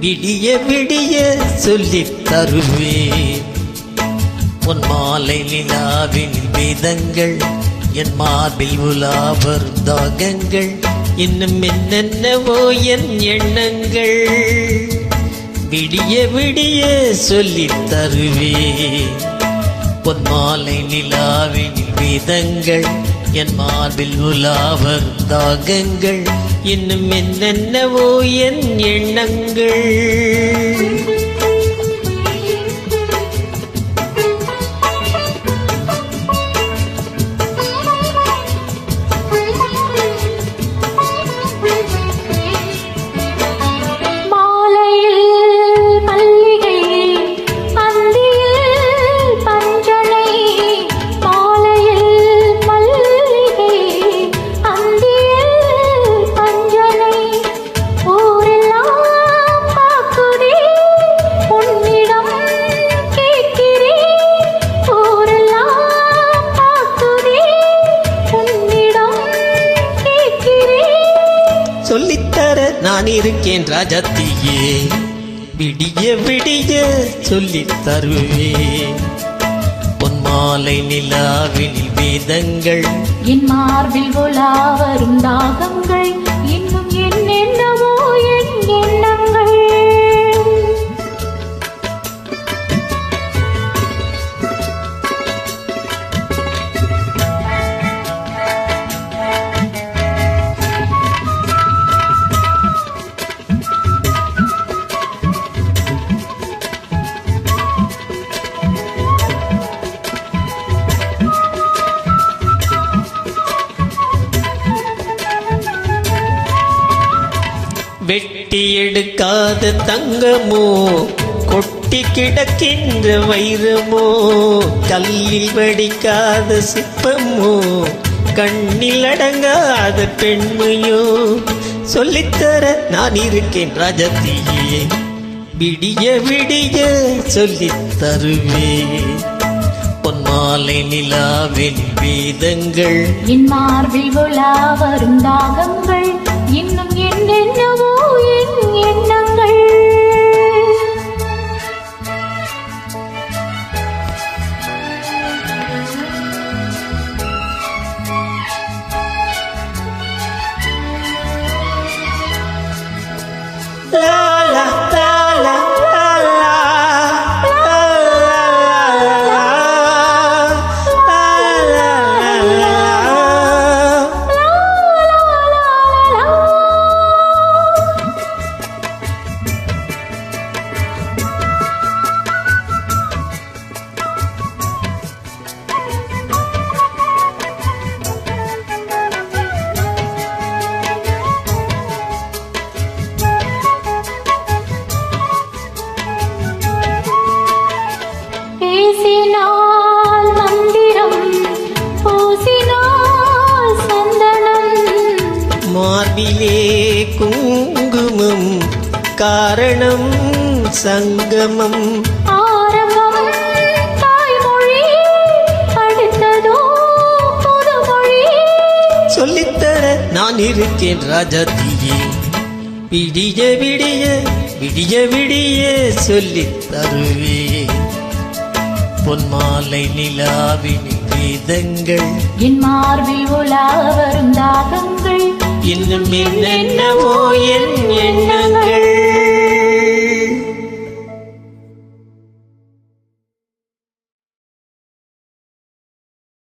விடிய விடிய சொல்லித் தருவேன் உன் மாலை நிலாவின் வேதங்கள் என் மார்பில் உலா வரும் தாகங்கள் இன்னும் என்னென்னவோ என் எண்ணங்கள் விடிய விடிய சொல்லித் தருவேன் உன் மாலை நிலாவின் வேதங்கள் என் மார்பில் உலா வரும் தாகங்கள் இன்னும் என்னென்னவோ என் எண்ணங்கள் சொல்லித்தர நான் இருக்கேன் ராஜாத்தியே விடிய விடிய சொல்லித் தருவேன் பொன் மாலை நிலாவின் வேதங்கள் என் மார்பில் உலா வரும் தாகங்கள் இன்னும் என்னென்னவோ என் எண்ணங்கள் வெட்டி எடுக்காத தங்கமோ கொட்டி கிடக்கின்ற வைரமோ கல்லில் வடிக்காத சிற்பமோ கண்ணில் அடங்காத பெண்மையோ சொல்லித்தர நான் இருக்கேன் ராஜாத்தியே விடிய விடிய சொல்லித் தருவேன் பொன் மாலை நிலாவின் வேதங்கள் என் மார்பில் உலா வரும் தாகங்கள் இன்னும் என்னென்னவோ என் எண்ணங்கள் லா லா லா லா பேசினால் மந்திரம் பூசினால் சந்தனம் மார்பிலே குங்குமம் காரணம் சங்கமம் ஆரம்பம் தாய்மொழி அடுத்ததோ புதுமொழி சொல்லித்தர நான் இருக்கேன் ராஜாத்தியே விடிய விடிய விடிய விடிய சொல்லித் தருவேன் பொன் மாலை நிலாவின் வேதங்கள் என் மார்பில் உலா வரும் தாகங்கள் இன்னும் என்னென்னவோ என் எண்ணங்கள்